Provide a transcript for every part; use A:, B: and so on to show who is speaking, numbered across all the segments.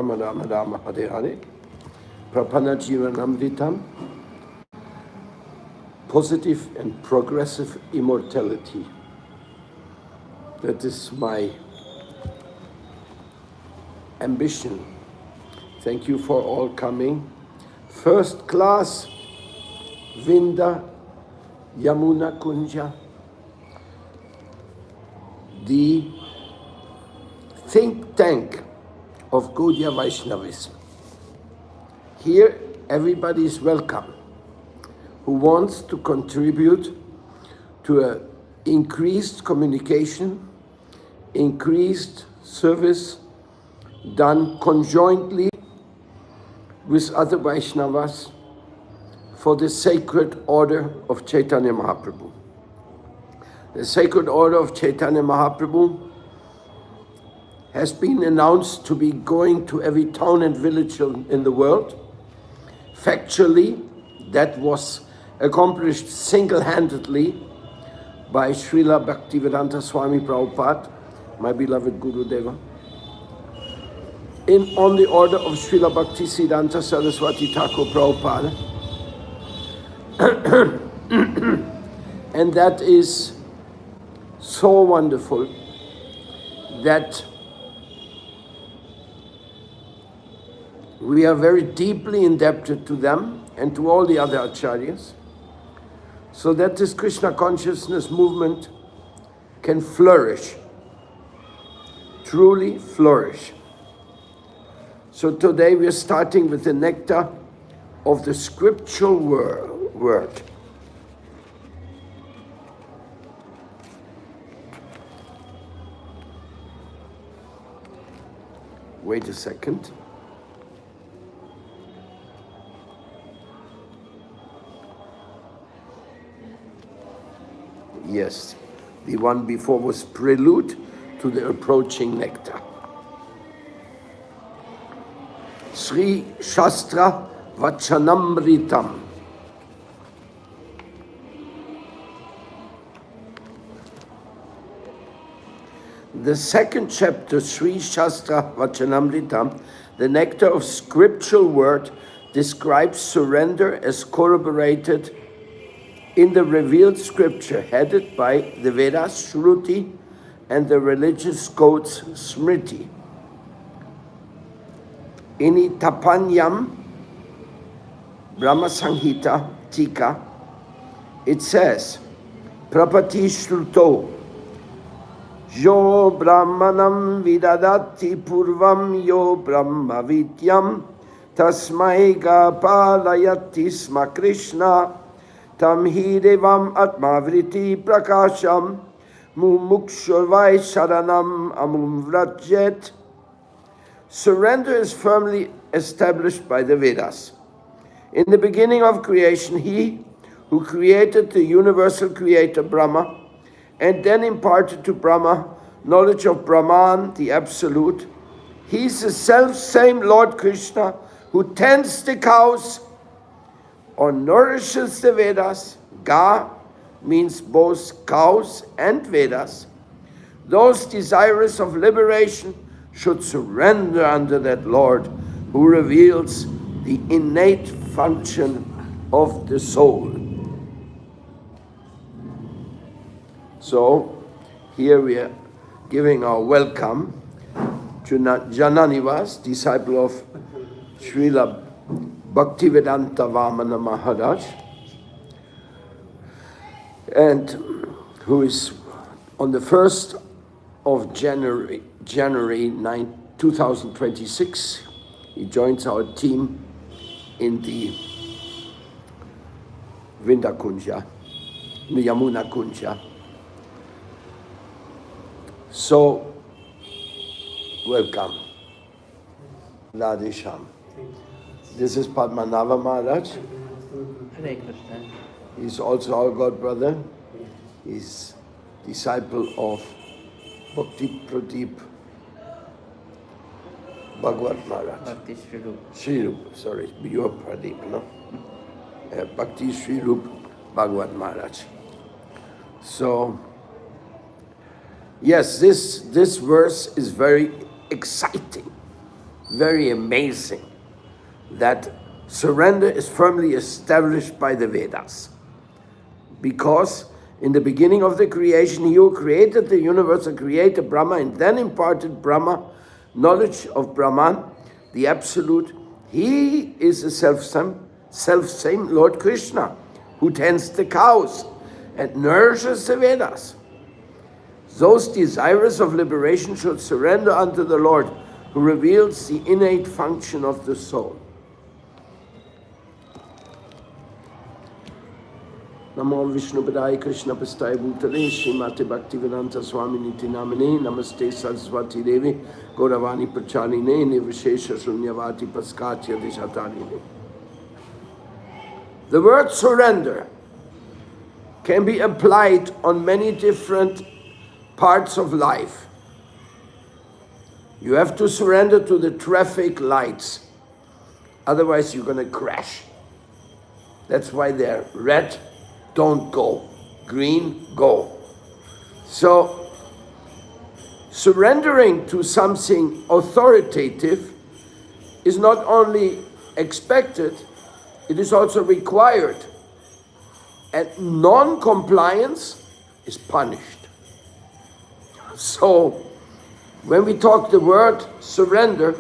A: Rama Rama Rama Hare Hare. Prapana Jivanamritam. Positive and progressive immortality. That is my ambition. Thank you for all coming. First class, Vinda Yamuna Kunja, the think tank of Gaudiya Vaishnavism. Here, everybody is welcome who wants to contribute to an increased communication, increased service done conjointly with other Vaishnavas for the Sacred Order of Chaitanya Mahaprabhu. The Sacred Order of Chaitanya Mahaprabhu has been announced to be going to every town and village in the world. Factually, that was accomplished single-handedly by Srila Bhaktivedanta Swami Prabhupada, my beloved Guru Deva, on the order of Srila Bhaktisiddhanta Saraswati Thakur Prabhupada. And that is so wonderful that we are very deeply indebted to them and to all the other acharyas, so that this Krishna consciousness movement can flourish, truly flourish. So today we are starting with the nectar of the scriptural word. Wait a second. Yes, the one before was prelude to the approaching nectar. Sri Shastra Vachanamritam. The second chapter, Sri Shastra Vachanamritam, the nectar of scriptural word, describes surrender as corroborated in the revealed scripture, headed by the Vedas, Shruti, and the religious codes, Smriti. In Tapanyam Brahma Sanghita Tika, it says, Prapati Shruto, Yo Brahmanam Vidadati Purvam Yo Brahma Vidyam, Tasmai Gapalayati Sma Krishna, Tam hi devam atmavriti prakasham mumukshurvai sharanam amum vrajet. Surrender is firmly established by the Vedas. In the beginning of creation, he who created the universal creator Brahma and then imparted to Brahma knowledge of Brahman, the absolute, he is the self-same Lord Krishna who tends the cows or nourishes the Vedas. Ga means both cows and Vedas. Those desirous of liberation should surrender under that Lord who reveals the innate function of the soul. So, here we are giving our welcome to Jananivas, disciple of Srila Bhaktivedanta Vamana Maharaj, and who is on the 1st of January 2026, he joins our team in the Vinda Kunja, the Yamuna Kunja. So, welcome. Radhesham. This is Padmanabha Maharaj.
B: Hare Krishna.
A: He's also our god brother. He's disciple of Bhakti Pradeep Bhagwat Maharaj.
B: Bhakti Sri
A: Sri Rup, sorry, you are Pradeep, no? Bhakti Sri Rup Bhagwat Maharaj. So, yes, this verse is very exciting. very amazing that surrender is firmly established by the Vedas. Because in the beginning of the creation, he who created the universe, the creator Brahma, and then imparted Brahma, knowledge of Brahman, the Absolute, he is the self-same Lord Krishna, who tends the cows and nourishes the Vedas. Those desirous of liberation should surrender unto the Lord, who reveals the innate function of the soul. Namo Vishnu Padaya Krishna Pastaya Bhutale Srimate Bhaktivedanta Swami Niti Namane Namaste Saraswati Devi Gauravani Prachaline Nivishesha Shunyavati Paskatya Dishatanine. The word surrender can be applied on many different parts of life. You have to surrender to the traffic lights, otherwise you're going to crash. That's why they're red, don't go. Green, go. So, surrendering to something authoritative is not only expected, it is also required. And non-compliance is punished. So, when we talk the word surrender,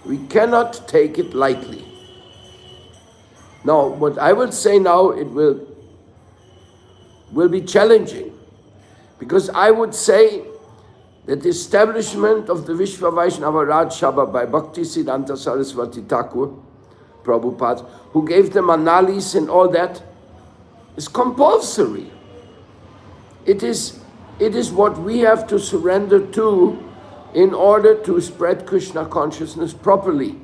A: we cannot take it lightly. Now, what I will say now, it will be challenging, because I would say that the establishment of the Vishwa Vaishnava Raj Sabha by Bhakti Siddhanta Saraswati Thakur, Prabhupada, who gave the Manalis and all that, is compulsory. It is what we have to surrender to in order to spread Krishna consciousness properly.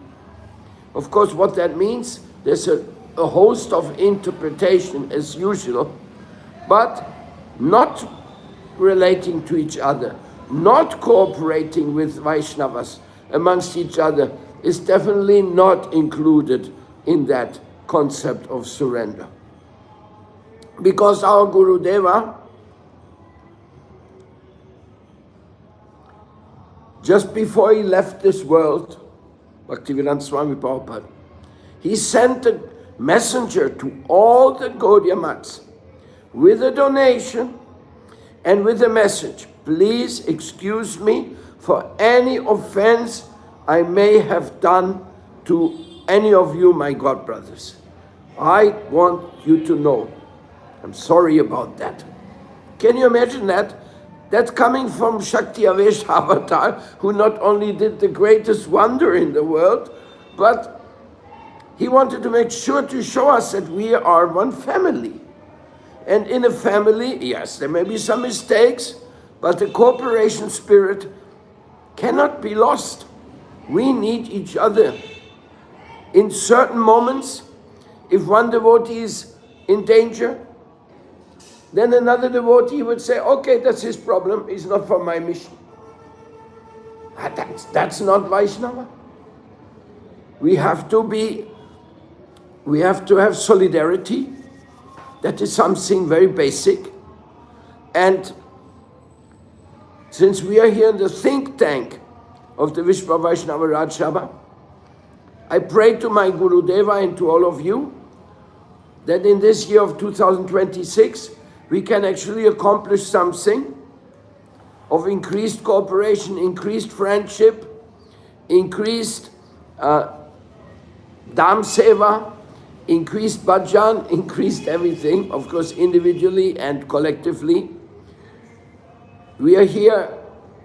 A: Of course, what that means, there's a host of interpretation as usual, but not relating to each other, not cooperating with Vaishnavas amongst each other is definitely not included in that concept of surrender. Because our Guru Deva, just before he left this world, Bhaktivedanta Swami Prabhupada, he sent a messenger to all the Gaudiya Mats with a donation and with a message. Please excuse me for any offense I may have done to any of you, my God brothers. I want you to know, I'm sorry about that. Can you imagine that? That's coming from Shakti Avesh Avatar, who not only did the greatest wonder in the world, but he wanted to make sure to show us that we are one family. And in a family, yes, there may be some mistakes, but the cooperation spirit cannot be lost. We need each other. In certain moments, if one devotee is in danger, then another devotee would say, okay, that's his problem, it's not for my mission. That's not Vaishnava. We have to have solidarity. That is something very basic. And since we are here in the think tank of the Vishwa Vaishnava Raj Sabha, I pray to my Guru Deva and to all of you that in this year of 2026, we can actually accomplish something of increased cooperation, increased friendship, increased Dham Seva, increased bhajan, increased everything, of course individually and collectively. We are here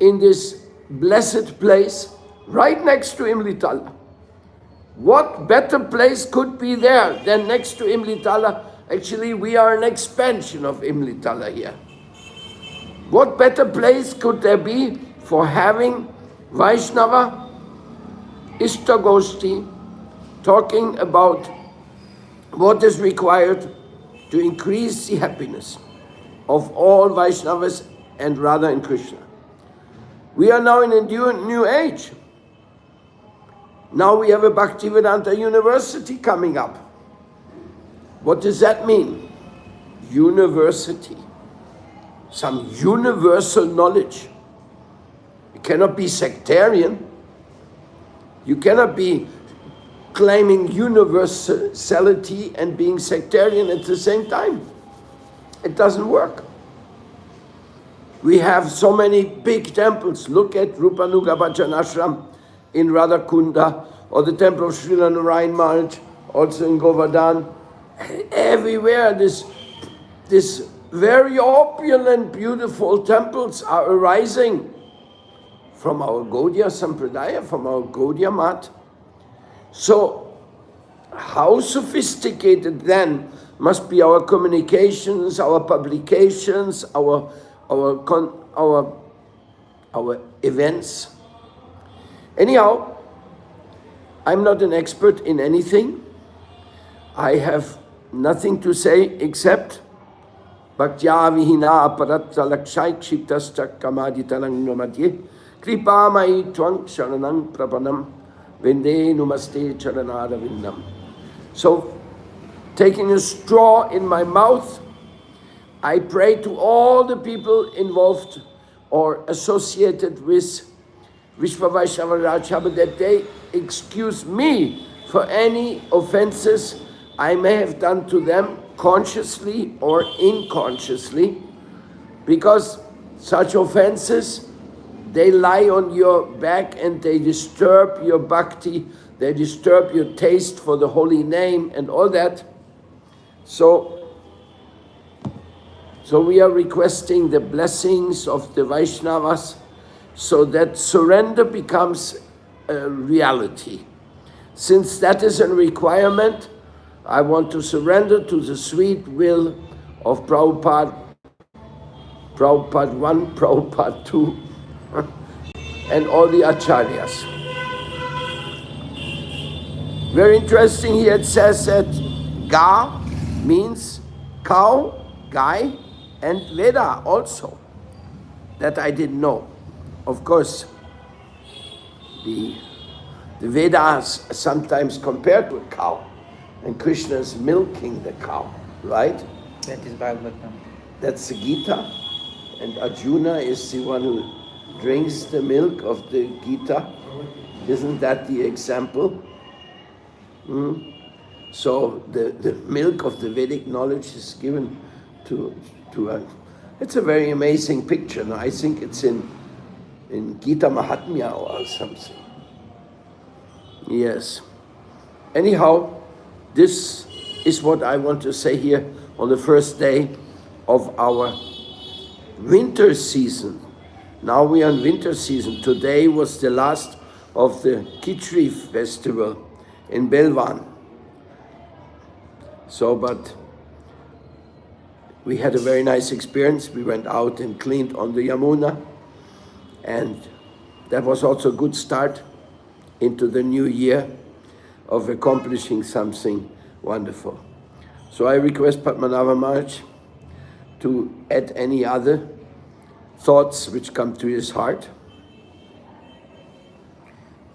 A: in this blessed place, right next to Imlitala. What better place could be there than next to Imlitala? Actually, we are an expansion of Imlitala here. What better place could there be for having Vaishnava Ishtagoshti talking about what is required to increase the happiness of all Vaishnavas and Radha and Krishna. We are now in a new age. Now we have a Bhaktivedanta University coming up. What does that mean? University. Some universal knowledge. It cannot be sectarian. You cannot be claiming universality and being sectarian at the same time. It doesn't work. We have so many big temples. Look at Rupanuga Bhajan Ashram in Radhakunda, or the temple of Srila Narayan Maharaj, also in Govardhan. Everywhere this very opulent, beautiful temples are arising from our Gaudiya Sampradaya, from our Gaudiya Mat. So, how sophisticated then must be our communications, our publications, our events. Anyhow, I'm not an expert in anything. I have nothing to say except Bhaktya vihina aparatta lakshai kshiptascha kamaditanang namadye kripa mai tvang sharanang prapanam vinde numaste charanara vindam. So, taking a straw in my mouth, I pray to all the people involved or associated with Vishva Vaishnava Rajsabha that they excuse me for any offenses I may have done to them consciously or unconsciously, because such offenses, they lie on your back and they disturb your bhakti, they disturb your taste for the holy name and all that. So we are requesting the blessings of the Vaishnavas so that surrender becomes a reality. Since that is a requirement, I want to surrender to the sweet will of Prabhupada, Prabhupada 1, Prabhupada 2, and all the acharyas. Very interesting here, it says that Ga means cow, guy, and Veda also. That I didn't know. Of course, the Vedas are sometimes compared to a cow, and Krishna is milking the cow, right?
B: That is Bhagavatam.
A: That's the Gita, and Arjuna is the one who drinks the milk of the Gita. Isn't that the example? So the milk of the Vedic knowledge is given to a... It's a very amazing picture. Now, I think it's in Gita Mahatmya or something. Yes. Anyhow, this is what I want to say here on the first day of our winter season. Now we are in winter season. Today was the last of the Khichdi festival in Belwan. So, but we had a very nice experience. We went out and cleaned on the Yamuna, and that was also a good start into the new year of accomplishing something wonderful. So I request Padmanabha Maharaj to add any other thoughts which come to his heart.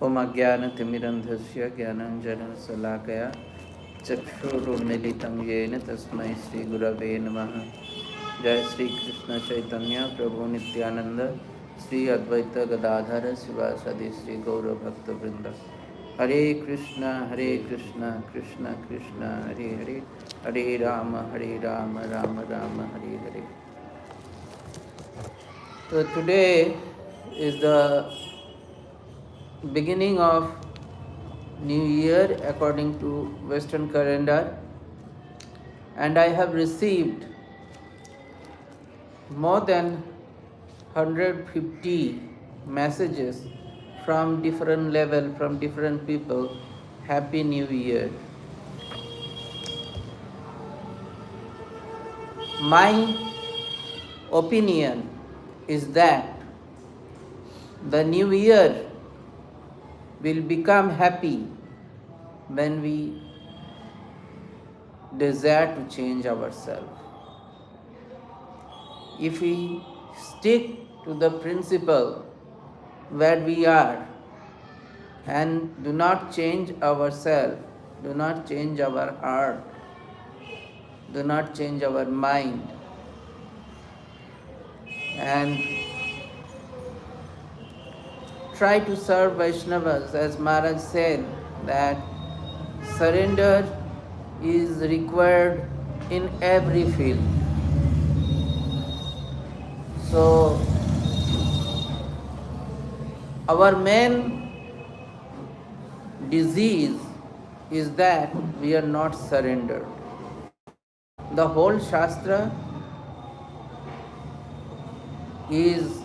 B: Om Ajnana Timirandhasya Jnananjana Salakaya Chakshurunmilitam Yena Tasmai Sri Gurave Namaha. Jai Sri Krishna Chaitanya Prabhu Nityananda Sri Advaita Gadadhara Sivasadi Sri Gaura Bhakta Vrinda. Hare Krishna, Krishna Krishna, Hare Hare, Hare Rama, Rama Rama, Hare Hare. So today is the beginning of New Year according to Western calendar, and I have received more than 150 messages from different level, from different people. Happy New Year. My opinion is that the new year will become happy when we desire to change ourselves. If we stick to the principle where we are and do not change ourselves, do not change our heart, do not change our mind, and try to serve Vaishnavas, as Maharaj said, that surrender is required in every field. So, our main disease is that we are not surrendered. The whole Shastra is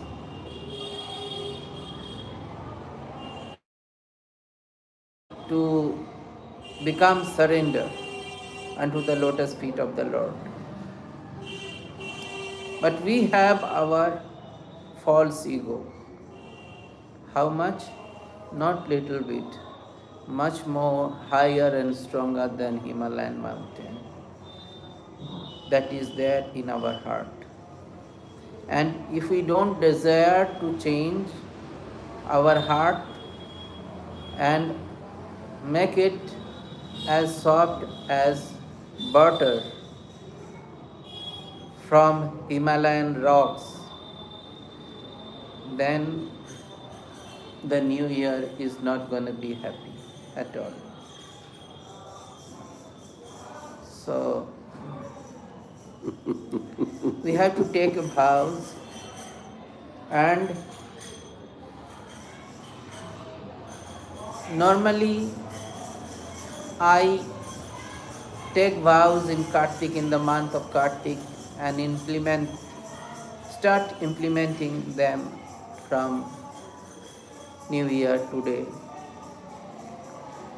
B: to become surrender unto the lotus feet of the Lord. But we have our false ego. How much? Not little bit. Much more higher and stronger than Himalayan mountain. That is there in our heart. And if we don't desire to change our heart and make it as soft as butter from Himalayan rocks, then the new year is not going to be happy at all. So we have to take vows, and normally I take vows in Kartik, in the month of Kartik, and start implementing them from New Year today.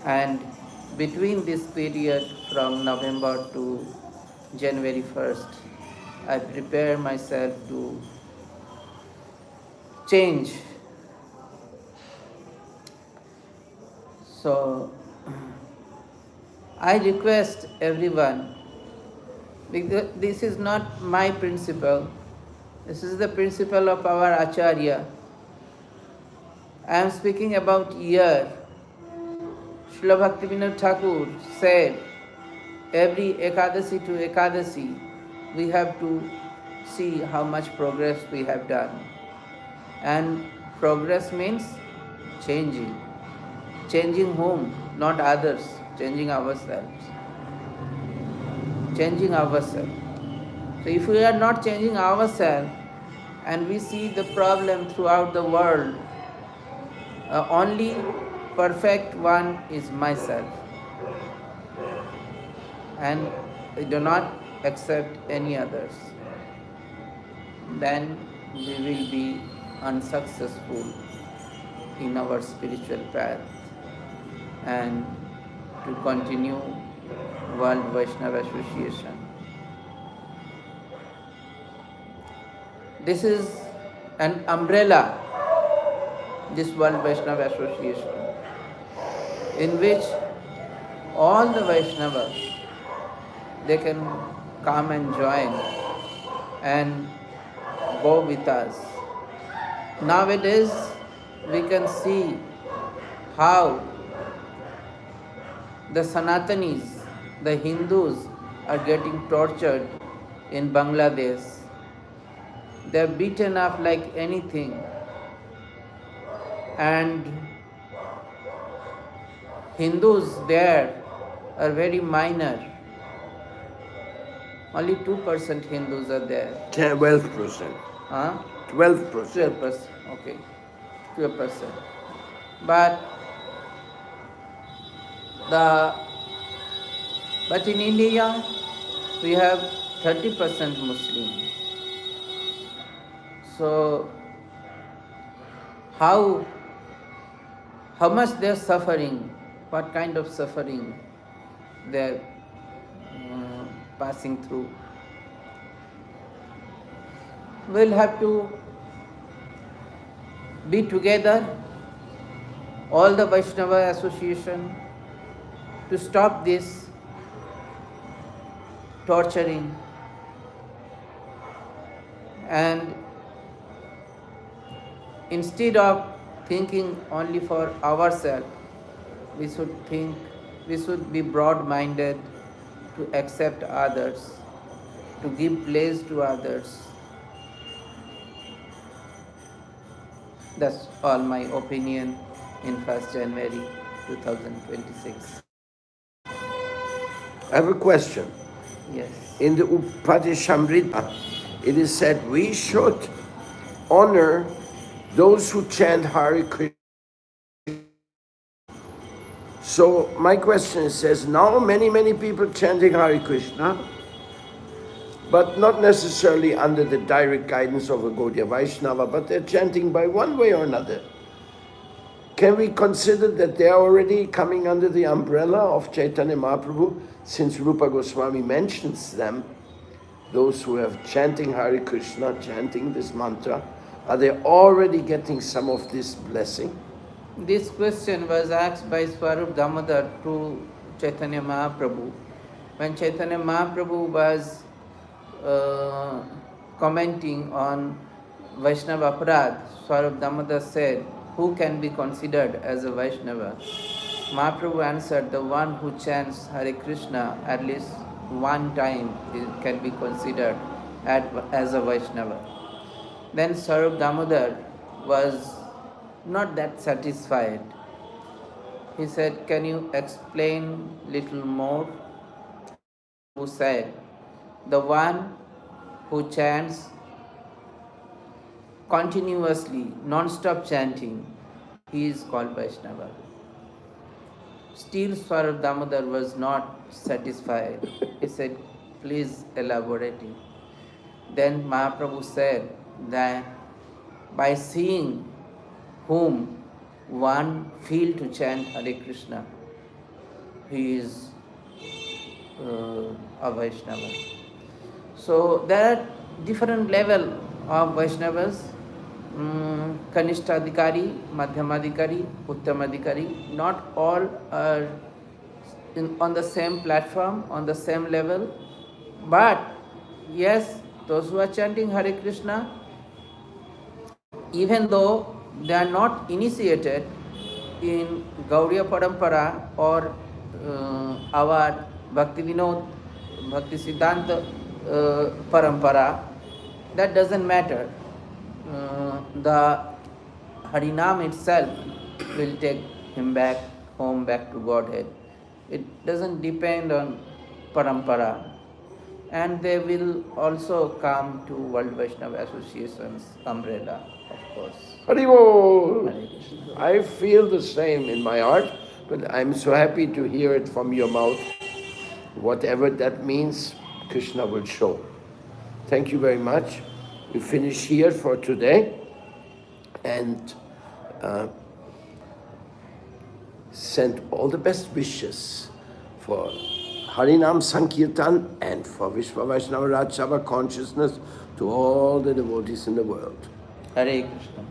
B: And between this period from November to January 1st, I prepare myself to change. So I request everyone, because this is not my principle, this is the principle of our Acharya. I am speaking about year. Srila Bhaktivinoda Thakur said, every Ekadasi to Ekadasi, we have to see how much progress we have done. And progress means changing. Changing whom? Not others. Changing ourselves. Changing ourselves. So if we are not changing ourselves, and we see the problem throughout the world, only perfect one is myself. And I do not accept any others. Then we will be unsuccessful in our spiritual path and to continue World Vaishnava Association. This is an umbrella, this World Vaishnava Association, in which all the Vaishnavas, they can come and join and go with us. Nowadays, we can see how the Sanatanis, the Hindus, are getting tortured in Bangladesh. They are beaten up like anything. And Hindus there are very minor. Only 2% Hindus are there.
A: 12%.
B: Huh?
A: 12%.
B: 12%. Okay. 12%. But in India, we have 30% Muslim. So how much they are suffering? What kind of suffering they are passing through? We'll have to be together, all the Vaishnava association, to stop this torturing. And instead of thinking only for ourselves, we should be broad-minded to accept others, to give place to others. That's all my opinion in 1st January 2026.
A: I have a question.
B: Yes.
A: In the Upadeshamrita, it is said we should honor those who chant Hare Krishna. So my question says, now many people chanting Hare Krishna, but not necessarily under the direct guidance of a Gaudiya Vaishnava, but they're chanting by one way or another. Can we consider that they're already coming under the umbrella of Chaitanya Mahaprabhu, since Rupa Goswami mentions them, those who have chanting Hare Krishna, chanting this mantra, are they already getting some of this blessing?
B: This question was asked by Swarup Damodar to Chaitanya Mahaprabhu. When Chaitanya Mahaprabhu was commenting on Vaishnava Aparadh, Swarup Damodar said, who can be considered as a Vaishnava? Mahaprabhu answered, the one who chants Hare Krishna at least one time can be considered as a Vaishnava. Then Swarup Damodar was not that satisfied. He said, can you explain little more? Who said, the one who chants continuously, non-stop chanting, he is called Vaishnava. Still Swarup Damodar was not satisfied. He said, please elaborate it. Then Mahaprabhu said that by seeing whom one feel to chant Hare Krishna, he is a Vaishnava. So there are different level of Vaishnavas, Kanishtadhikari, Madhyamadhikari, Uttamadhikari. Not all are on the same platform, on the same level. But yes, those who are chanting Hare Krishna, even though they are not initiated in Gaudiya Parampara or our Bhakti Vinod, Bhakti Siddhanta Parampara, that doesn't matter. The Harinam itself will take him back home, back to Godhead. It doesn't depend on Parampara. And they will also come to World Vaishnava Association's umbrella, of course.
A: Haribol! I feel the same in my heart, but I'm so happy to hear it from your mouth. Whatever that means, Krishna will show. Thank you very much. We finish here for today and send all the best wishes for Harinam Sankirtan and for Vishwa Vaishnava Raj Sabha consciousness to all the devotees in the world.
B: Hare Krishna.